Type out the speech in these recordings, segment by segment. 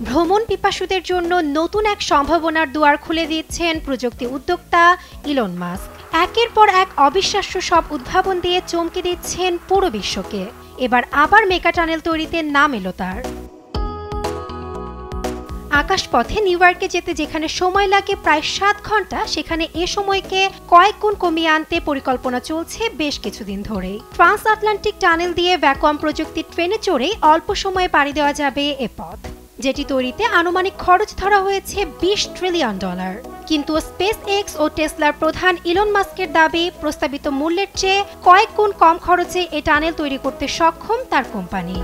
ভ্রমণ পিপাসুদের জন্য নতুন এক সম্ভাবনার দুয়ার খুলে দিচ্ছেন প্রযুক্তি উদ্যোক্তা ইলন মাস্ক। একের পর এক অবিশ্বাস্য সব উদ্ভাবন দিয়ে চমকে দিচ্ছেন পুরো বিশ্বকে। এবার আবার মেগা টানেল তৈরিতে নাম এলো তার। আকাশপথে নিউ ইয়র্কে যেতে যেখানে সময় লাগে প্রায় 7 ঘন্টা, সেখানে এ সময়কে কয়েক গুণ কমিয়ে আনতে পরিকল্পনা চলছে বেশ কিছুদিন ধরেই। ট্রান্স আটলান্টিক টানেল দিয়ে ভ্যাকুয়াম প্রযুক্তির ট্রেনে চড়েই অল্প সময়ে পাড়ি দেওয়া যাবে এ পথ, যেটি তৈরিতে আনুমানিক খরচ ধরা হয়েছে $20 ট্রিলিয়ন। কিন্তু স্পেস এক্স ও টেসলার প্রধান ইলন মাস্কের দাবি, প্রস্তাবিত মূল্যের চেয়ে কয়েক গুণ কম খরচে এ টানেল তৈরি করতে সক্ষম তার কোম্পানি।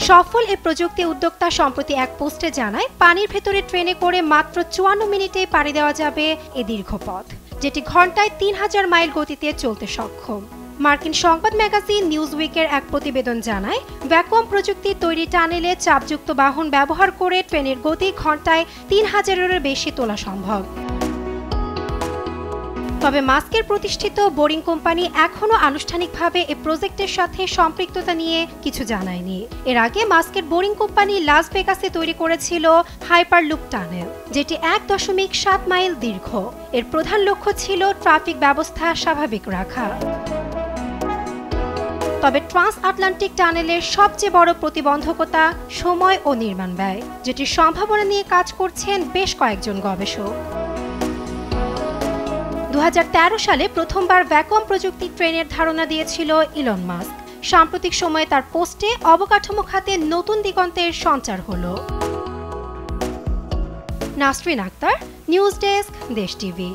সফল এ প্রযুক্তি উদ্যোক্তা সম্প্রতি এক পোস্টে জানায়, পানির ভেতরে ট্রেনে করে মাত্র 54 মিনিটেই পাড়ি দেওয়া যাবে এ দীর্ঘ পথ, যেটি ঘন্টায় 3000 মাইল গতিতে চলতে সক্ষম। মার্কিন সংবাদ ম্যাগাজিন নিউজউইকের এক প্রতিবেদন জানায়, ভ্যাকুয়াম প্রযুক্তির তৈরি টানেলে চাপযুক্ত বাহন ব্যবহার করে ট্রেনের গতি ঘন্টায় 3000-এরও বেশি তোলা সম্ভব। তবে মাস্কের প্রতিষ্ঠিত বোরিং কোম্পানি এখনও আনুষ্ঠানিকভাবে এই প্রজেক্টের সাথে সম্পৃক্ততা নিয়ে কিছু জানায়নি। এর আগে মাস্কের বোরিং কোম্পানি লাস ভেগাসে তৈরি করেছিল হাইপারলুপ টানেল, যেটি 1.7 মাইল দীর্ঘ। এর প্রধান লক্ষ্য ছিল ট্রাফিক ব্যবস্থা স্বাভাবিক রাখা। তবে ট্রান্স আটলান্টিক টানেলের সবচেয়ে বড় প্রতিবন্ধকতা সময় ও নির্মাণ ব্যয়, যেটির সম্ভাবনা নিয়ে কাজ করছেন বেশ কয়েকজন গবেষক। 2013 সালে প্রথমবার ভ্যাকুয়াম প্রযুক্তি ট্রেনের ধারণা দিয়েছিল ইলন মাস্ক। সাম্প্রতিক সময়ে তার পোস্টে অবকাঠামো খাতে নতুন দিগন্তের সঞ্চার হলো। নাসরিন আক্তার, নিউজ ডেস্ক, দেশ টিভি।